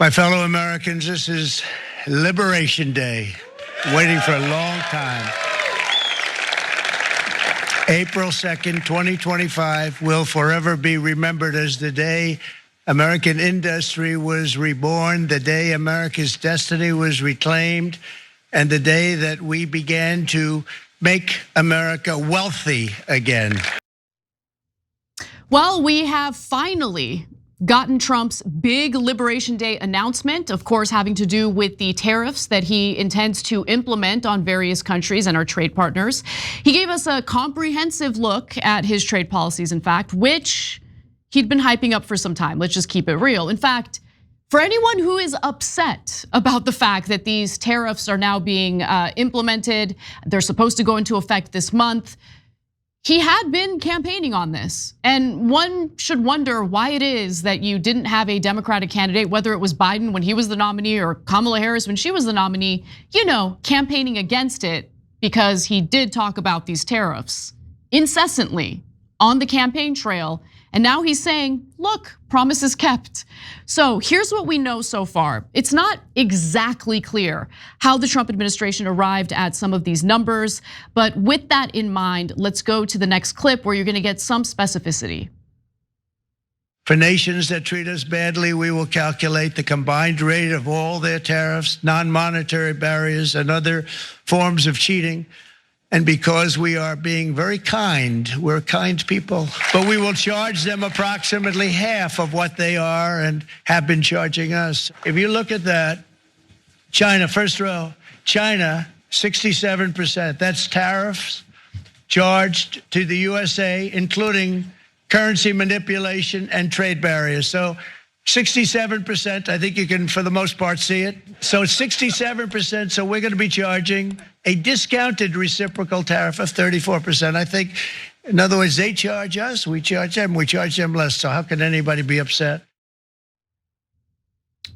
My fellow Americans, this is Liberation Day, waiting for a long time. April 2nd, 2025 will forever be remembered as the day American industry was reborn, the day America's destiny was reclaimed, and the day that we began to make America wealthy again. Well, we have finally gotten Trump's big Liberation Day announcement, of course, having to do with the tariffs that he intends to implement on various countries and our trade partners. He gave us a comprehensive look at his trade policies, in fact, which he'd been hyping up for some time. Let's just keep it real. In fact, for anyone who is upset about the fact that these tariffs are now being implemented, they're supposed to go into effect this month, he had been campaigning on this, and one should wonder why it is that you didn't have a Democratic candidate, whether it was Biden when he was the nominee or Kamala Harris when she was the nominee, campaigning against it, because he did talk about these tariffs incessantly on the campaign trail. And now he's saying, look, promises kept. So here's what we know so far. It's not exactly clear how the Trump administration arrived at some of these numbers, but with that in mind, let's go to the next clip where you're gonna get some specificity. For nations that treat us badly, we will calculate the combined rate of all their tariffs, non-monetary barriers, and other forms of cheating. And because we are being very kind, we're kind people, but we will charge them approximately half of what they are and have been charging us. If you look at that, China, first row, China, 67%. That's tariffs charged to the USA, including currency manipulation and trade barriers. So 67%, I think you can, for the most part, see it. So 67%, so we're gonna be charging a discounted reciprocal tariff of 34%. I think, in other words, they charge us, we charge them less. So how can anybody be upset?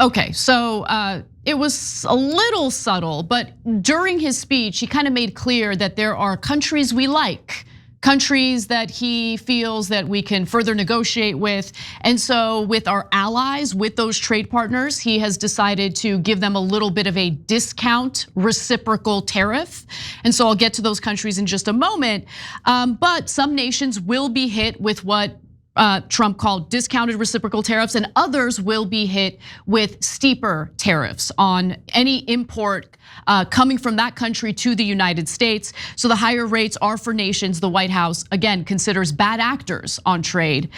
Okay, so it was a little subtle, but during his speech, he kind of made clear that there are countries we like, countries that he feels that we can further negotiate with. And so with our allies, with those trade partners, he has decided to give them a little bit of a discount reciprocal tariff. And so I'll get to those countries in just a moment. But some nations will be hit with what Trump called discounted reciprocal tariffs, and others will be hit with steeper tariffs on any import coming from that country to the United States. So the higher rates are for nations the White House, again, considers bad actors on trade.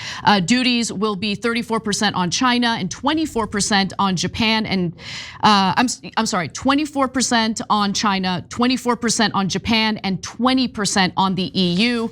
Duties will be 34% on China and 24% on Japan, and I'm sorry, 24% on China, 24% on Japan, and 20% on the EU.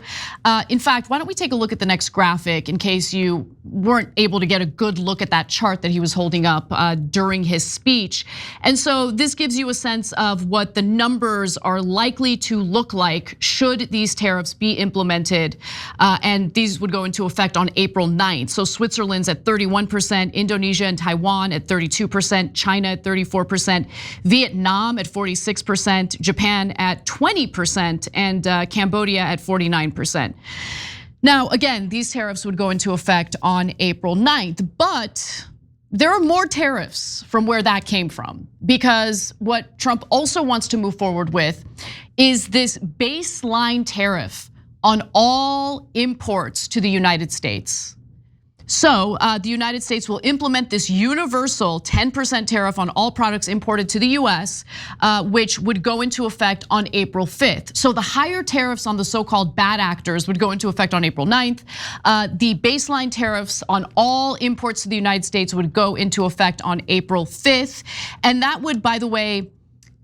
In fact, why don't we take a look at the next graphic in case you weren't able to get a good look at that chart that he was holding up during his speech. And so this gives you a sense of what the numbers are likely to look like should these tariffs be implemented. And these would go into effect on April 9th. So Switzerland's at 31%, Indonesia and Taiwan at 32%, China at 34%, Vietnam at 46%, Japan at 20%, and Cambodia at 49%. Now, again, these tariffs would go into effect on April 9th, but there are more tariffs from where that came from, because what Trump also wants to move forward with is this baseline tariff on all imports to the United States. So the United States will implement this universal 10% tariff on all products imported to the US, which would go into effect on April 5th. So the higher tariffs on the so-called bad actors would go into effect on April 9th. The baseline tariffs on all imports to the United States would go into effect on April 5th. And that would, by the way,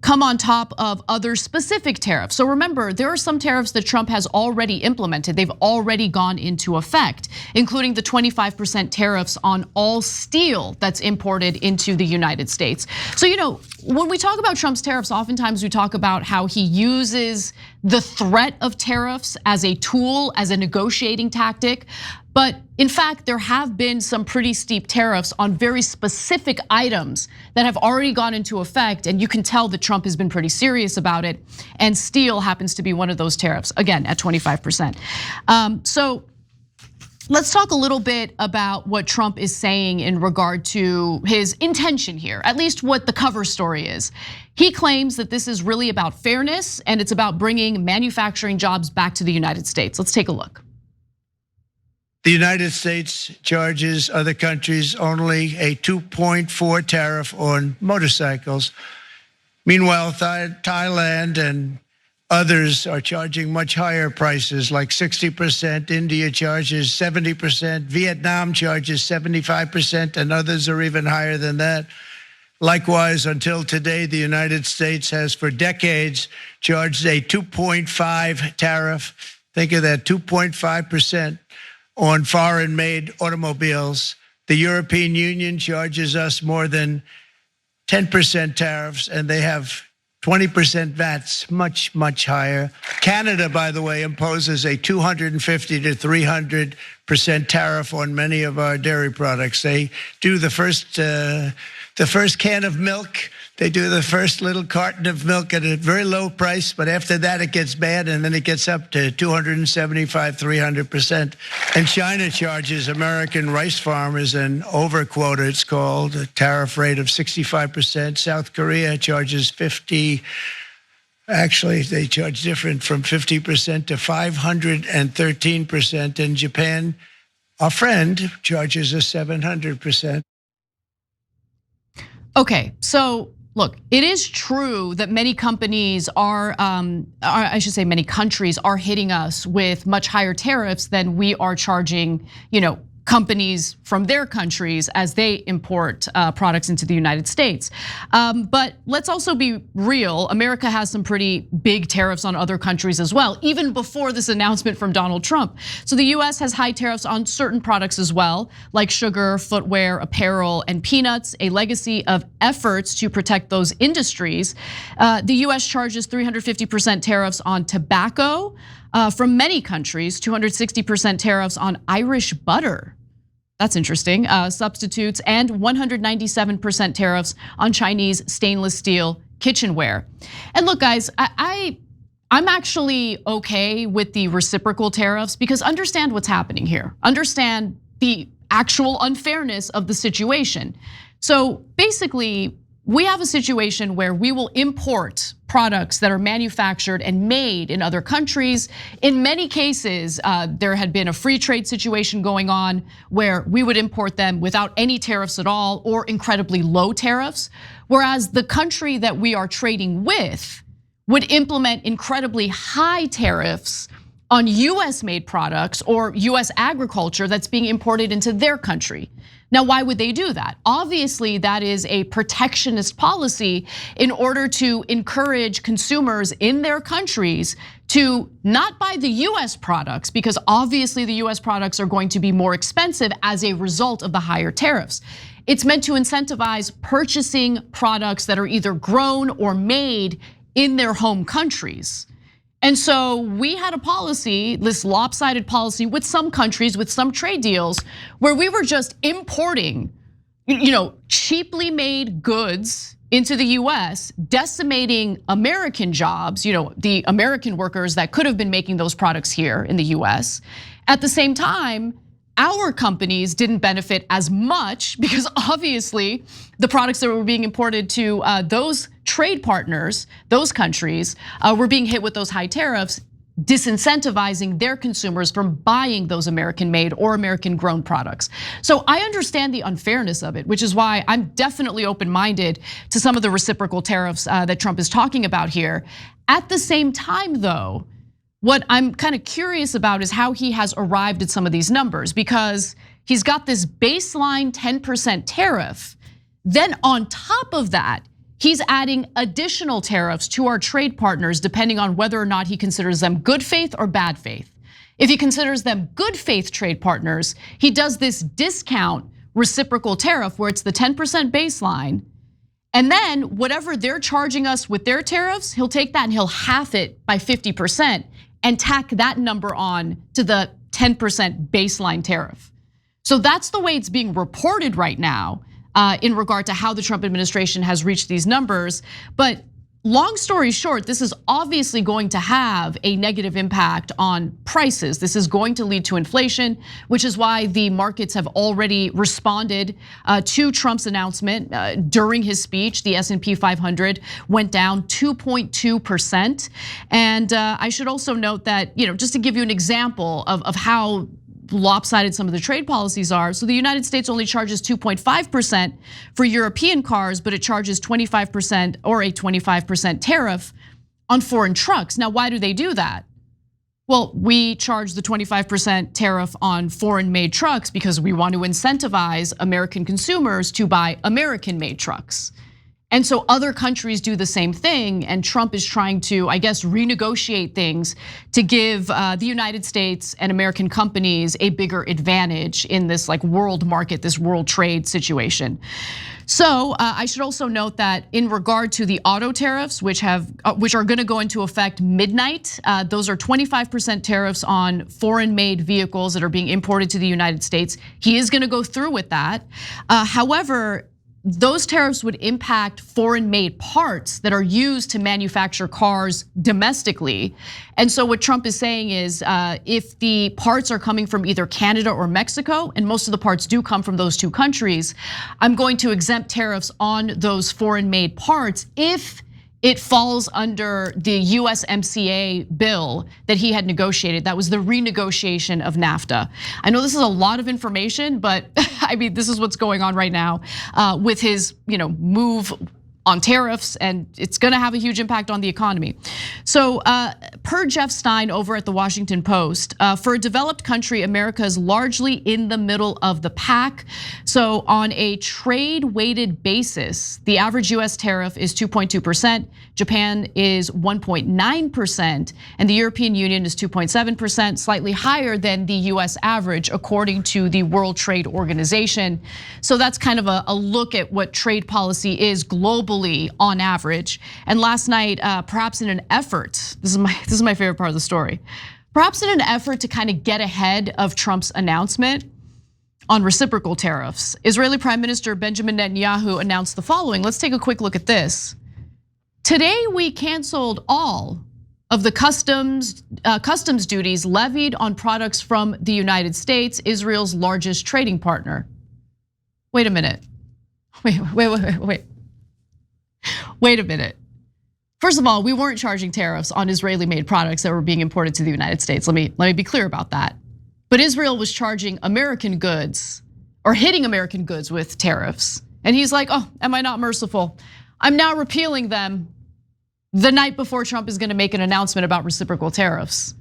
come on top of other specific tariffs. So remember, there are some tariffs that Trump has already implemented. They've already gone into effect, including the 25% tariffs on all steel that's imported into the United States. So, when we talk about Trump's tariffs, oftentimes we talk about how he uses the threat of tariffs as a tool, as a negotiating tactic. But in fact, there have been some pretty steep tariffs on very specific items that have already gone into effect, and you can tell that Trump has been pretty serious about it. And steel happens to be one of those tariffs, again, at 25%. So Let's talk a little bit about what Trump is saying in regard to his intention here, at least what the cover story is. He claims that this is really about fairness and it's about bringing manufacturing jobs back to the United States. Let's take a look. The United States charges other countries only a 2.4 tariff on motorcycles. Meanwhile, Thailand and others are charging much higher prices, like 60%. India charges 70%. Vietnam charges 75%, and others are even higher than that. Likewise, until today, the United States has for decades charged a 2.5 tariff. Think of that, 2.5% on foreign-made automobiles. The European Union charges us more than 10% tariffs, and they have 20% VATs, much, much higher. Canada, by the way, imposes a 250 to 300% tariff on many of our dairy products. They do the first can of milk. They do the first little carton of milk at a very low price, but after that it gets bad, and then it gets up to 275, 300%. And China charges American rice farmers an overquota, it's called, a tariff rate of 65%. South Korea charges 50. Actually, they charge different, from 50% to 513%. And Japan, our friend, charges us 700%. Okay, so look, it is true that many companies are, I should say many countries are hitting us with much higher tariffs than we are charging, companies from their countries as they import products into the United States. But let's also be real, America has some pretty big tariffs on other countries as well, even before this announcement from Donald Trump. So the US has high tariffs on certain products as well, like sugar, footwear, apparel, and peanuts, a legacy of efforts to protect those industries. The US charges 350% tariffs on tobacco from many countries, 260% tariffs on Irish butter. That's interesting, substitutes, and 197% tariffs on Chinese stainless steel kitchenware. And look, guys, I'm actually okay with the reciprocal tariffs because understand what's happening here. Understand the actual unfairness of the situation. So basically, we have a situation where we will import products that are manufactured and made in other countries. In many cases, there had been a free trade situation going on where we would import them without any tariffs at all or incredibly low tariffs, whereas the country that we are trading with would implement incredibly high tariffs on US made products or US agriculture that's being imported into their country. Now, why would they do that? Obviously, that is a protectionist policy in order to encourage consumers in their countries to not buy the US products, because obviously the US products are going to be more expensive as a result of the higher tariffs. It's meant to incentivize purchasing products that are either grown or made in their home countries. And so we had a policy, this lopsided policy with some countries, with some trade deals, where we were just importing, cheaply made goods into the US, decimating American jobs, the American workers that could have been making those products here in the US. At the same time, our companies didn't benefit as much because obviously the products that were being imported to those trade partners, those countries, were being hit with those high tariffs, disincentivizing their consumers from buying those American-made or American-grown products. So I understand the unfairness of it, which is why I'm definitely open-minded to some of the reciprocal tariffs that Trump is talking about here. At the same time, though, what I'm kind of curious about is how he has arrived at some of these numbers, because he's got this baseline 10% tariff. Then on top of that, he's adding additional tariffs to our trade partners, depending on whether or not he considers them good faith or bad faith. If he considers them good faith trade partners, he does this discount reciprocal tariff where it's the 10% baseline. And then whatever they're charging us with their tariffs, he'll take that and he'll half it by 50% and tack that number on to the 10% baseline tariff. So that's the way it's being reported right now in regard to how the Trump administration has reached these numbers. But long story short, this is obviously going to have a negative impact on prices. This is going to lead to inflation, which is why the markets have already responded to Trump's announcement. During his speech, the S&P 500 went down 2.2%. And I should also note that, just to give you an example of how lopsided some of the trade policies are. So the United States only charges 2.5% for European cars, but it charges 25% or a 25% tariff on foreign trucks. Now, why do they do that? Well, we charge the 25% tariff on foreign-made trucks because we want to incentivize American consumers to buy American-made trucks. And so other countries do the same thing, and Trump is trying to, I guess, renegotiate things to give the United States and American companies a bigger advantage in this world market, this world trade situation. So I should also note that in regard to the auto tariffs, which are going to go into effect midnight, those are 25% tariffs on foreign-made vehicles that are being imported to the United States. He is going to go through with that. However, those tariffs would impact foreign-made parts that are used to manufacture cars domestically. And so what Trump is saying is if the parts are coming from either Canada or Mexico, and most of the parts do come from those two countries, I'm going to exempt tariffs on those foreign-made parts if it falls under the USMCA bill that he had negotiated. That was the renegotiation of NAFTA. I know this is a lot of information, but I mean, this is what's going on right now with his move on tariffs, and it's gonna have a huge impact on the economy. So per Jeff Stein over at the Washington Post, for a developed country, America is largely in the middle of the pack. So on a trade weighted basis, the average US tariff is 2.2%, Japan is 1.9%, and the European Union is 2.7%, slightly higher than the US average according to the World Trade Organization. So that's kind of a look at what trade policy is globally on average. And last night, perhaps in an effort, this is my favorite part of the story, perhaps in an effort to kind of get ahead of Trump's announcement on reciprocal tariffs, Israeli Prime Minister Benjamin Netanyahu announced the following. Let's take a quick look at this. Today, we canceled all of the customs duties levied on products from the United States, Israel's largest trading partner. Wait a minute. Wait a minute. First of all, we weren't charging tariffs on Israeli-made products that were being imported to the United States. Let me be clear about that. But Israel was charging American goods or hitting American goods with tariffs. And he's like, oh, am I not merciful? I'm now repealing them the night before Trump is gonna make an announcement about reciprocal tariffs.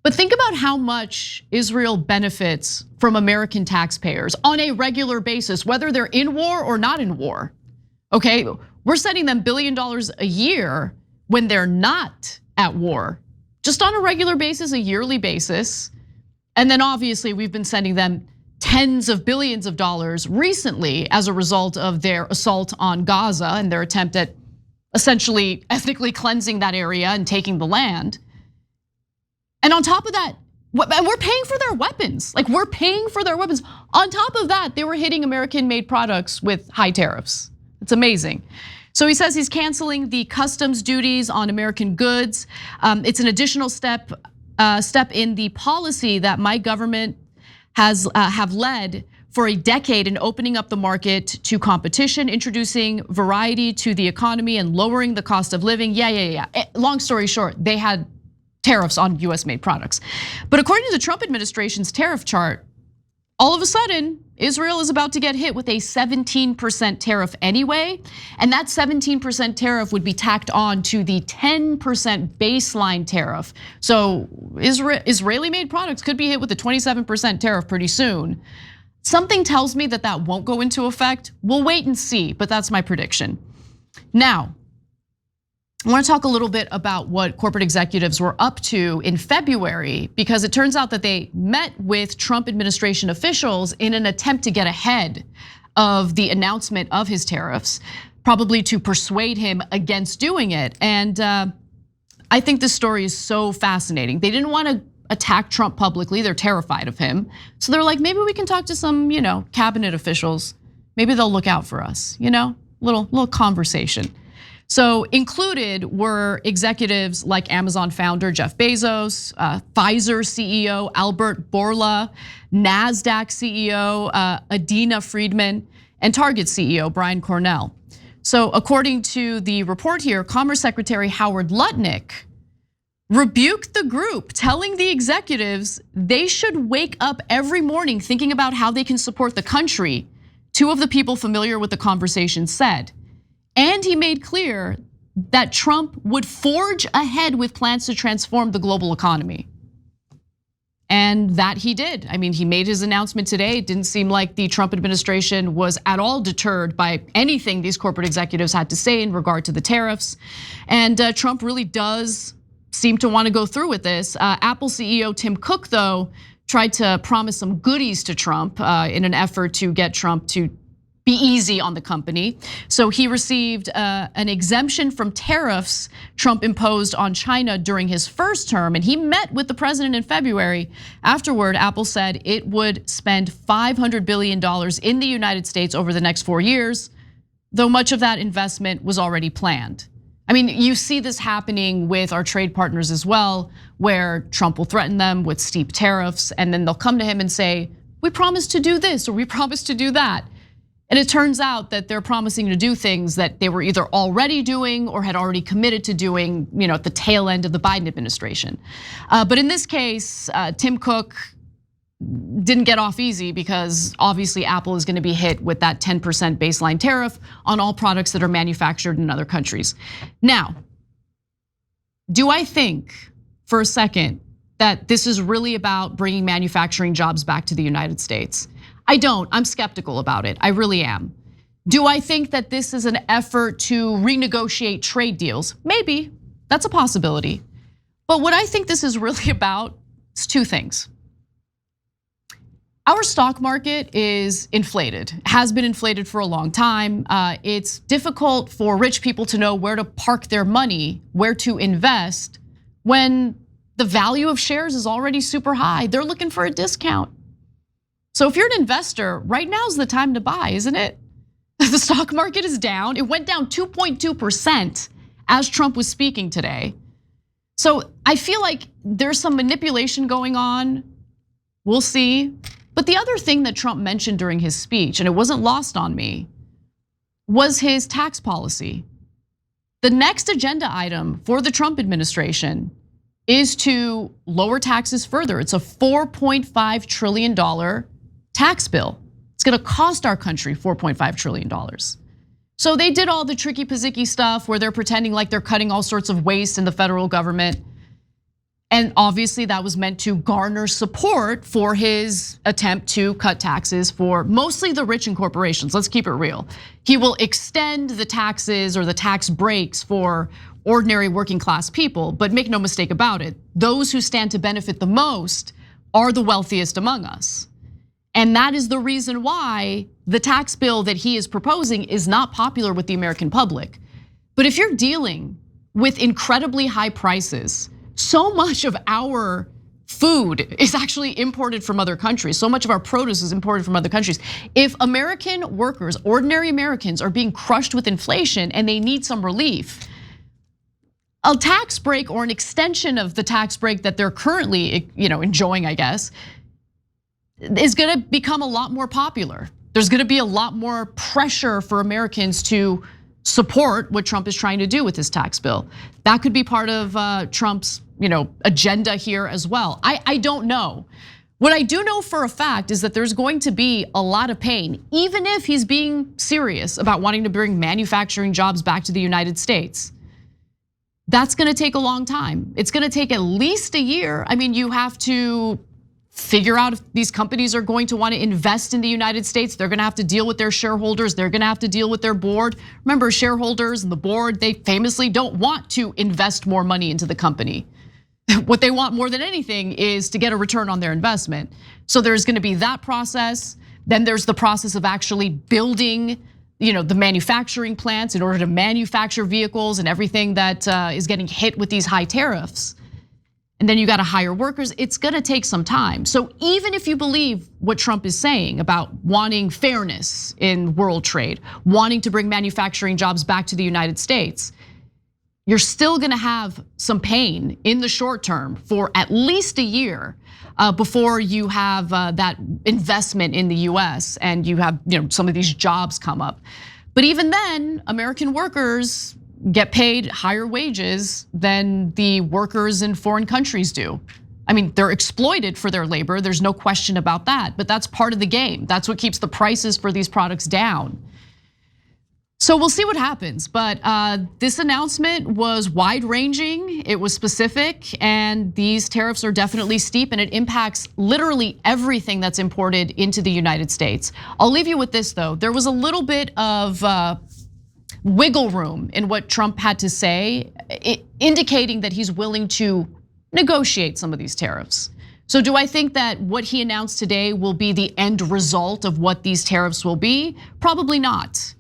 But think about how much Israel benefits from American taxpayers on a regular basis, whether they're in war or not in war, okay? We're sending them $1 billion a year when they're not at war, just on a regular basis, a yearly basis. And then obviously we've been sending them tens of billions of dollars recently as a result of their assault on Gaza and their attempt at essentially ethnically cleansing that area and taking the land. And on top of that, we're paying for their weapons. We're paying for their weapons. On top of that, they were hitting American-made products with high tariffs. It's amazing. So he says he's canceling the customs duties on American goods. It's an additional step in the policy that my government have led for a decade in opening up the market to competition, introducing variety to the economy and lowering the cost of living. Yeah. Long story short, they had tariffs on US made products. But according to the Trump administration's tariff chart, all of a sudden, Israel is about to get hit with a 17% tariff anyway. And that 17% tariff would be tacked on to the 10% baseline tariff. So Israeli made products could be hit with a 27% tariff pretty soon. Something tells me that won't go into effect. We'll wait and see, but that's my prediction. Now, I want to talk a little bit about what corporate executives were up to in February, because it turns out that they met with Trump administration officials in an attempt to get ahead of the announcement of his tariffs, probably to persuade him against doing it. And I think this story is so fascinating. They didn't want to attack Trump publicly, they're terrified of him. So they're like, maybe we can talk to some, cabinet officials. Maybe they'll look out for us, little conversation. So included were executives like Amazon founder Jeff Bezos, Pfizer CEO Albert Bourla, NASDAQ CEO Adina Friedman, and Target CEO Brian Cornell. So according to the report here, Commerce Secretary Howard Lutnick rebuked the group, telling the executives they should wake up every morning thinking about how they can support the country, two of the people familiar with the conversation said. And he made clear that Trump would forge ahead with plans to transform the global economy. And that he did. I mean, he made his announcement today. It didn't seem like the Trump administration was at all deterred by anything these corporate executives had to say in regard to the tariffs. And Trump really does seem to want to go through with this. Apple CEO Tim Cook, though, tried to promise some goodies to Trump in an effort to get Trump to be easy on the company. So he received an exemption from tariffs Trump imposed on China during his first term, and he met with the president in February. Afterward, Apple said it would spend $500 billion in the United States over the next 4 years, though much of that investment was already planned. I mean, you see this happening with our trade partners as well, where Trump will threaten them with steep tariffs, and then they'll come to him and say, we promised to do this, or we promised to do that. And it turns out that they're promising to do things that they were either already doing or had already committed to doing, at the tail end of the Biden administration. But in this case, Tim Cook didn't get off easy because obviously Apple is going to be hit with that 10% baseline tariff on all products that are manufactured in other countries. Now, do I think for a second that this is really about bringing manufacturing jobs back to the United States? I don't. I'm skeptical about it. I really am. Do I think that this is an effort to renegotiate trade deals? Maybe. That's a possibility. But what I think this is really about is two things. Our stock market is inflated, has been inflated for a long time. It's difficult for rich people to know where to park their money, where to invest, when the value of shares is already super high. They're looking for a discount. So if you're an investor, right now is the time to buy, isn't it? The stock market is down. It went down 2.2% as Trump was speaking today. So I feel like there's some manipulation going on. We'll see. But the other thing that Trump mentioned during his speech, and it wasn't lost on me, was his tax policy. The next agenda item for the Trump administration is to lower taxes further. It's a $4.5 trillion tax bill. It's gonna cost our country $4.5 trillion. So they did all the tricky pizzicky stuff where they're pretending like they're cutting all sorts of waste in the federal government. And obviously that was meant to garner support for his attempt to cut taxes for mostly the rich and corporations. Let's keep it real. He will extend the taxes or the tax breaks for ordinary working class people, but make no mistake about it, those who stand to benefit the most are the wealthiest among us. And that is the reason why the tax bill that he is proposing is not popular with the American public. But if you're dealing with incredibly high prices, so much of our food is actually imported from other countries. So much of our produce is imported from other countries. If American workers, ordinary Americans, are being crushed with inflation and they need some relief, a tax break or an extension of the tax break that they're currently enjoying, I guess, is gonna become a lot more popular. There's gonna be a lot more pressure for Americans to support what Trump is trying to do with his tax bill. That could be part of Trump's agenda here as well. I don't know. What I do know for a fact is that there's going to be a lot of pain, even if he's being serious about wanting to bring manufacturing jobs back to the United States. That's gonna take a long time. It's gonna take at least a year. I mean, you have to figure out if these companies are going to want to invest in the United States. They're gonna have to deal with their shareholders. They're gonna have to deal with their board. Remember, shareholders and the board, they famously don't want to invest more money into the company. What they want more than anything is to get a return on their investment. So there's gonna be that process. Then there's the process of actually building the manufacturing plants in order to manufacture vehicles and everything that is getting hit with these high tariffs. And then you got to hire workers. It's gonna take some time. So even if you believe what Trump is saying about wanting fairness in world trade, wanting to bring manufacturing jobs back to the United States, you're still gonna have some pain in the short term for at least a year before you have that investment in the US and you have some of these jobs come up. But even then, American workers get paid higher wages than the workers in foreign countries do. I mean, they're exploited for their labor, there's no question about that, but that's part of the game. That's what keeps the prices for these products down. So we'll see what happens, but this announcement was wide-ranging, it was specific, and these tariffs are definitely steep, and it impacts literally everything that's imported into the United States. I'll leave you with this though, there was a little bit of wiggle room in what Trump had to say, indicating that he's willing to negotiate some of these tariffs. So do I think that what he announced today will be the end result of what these tariffs will be? Probably not.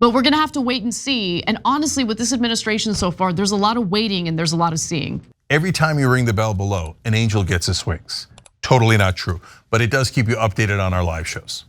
But we're gonna have to wait and see. And honestly, with this administration so far, there's a lot of waiting and there's a lot of seeing. Every time you ring the bell below, an angel gets his wings. Totally not true, but it does keep you updated on our live shows.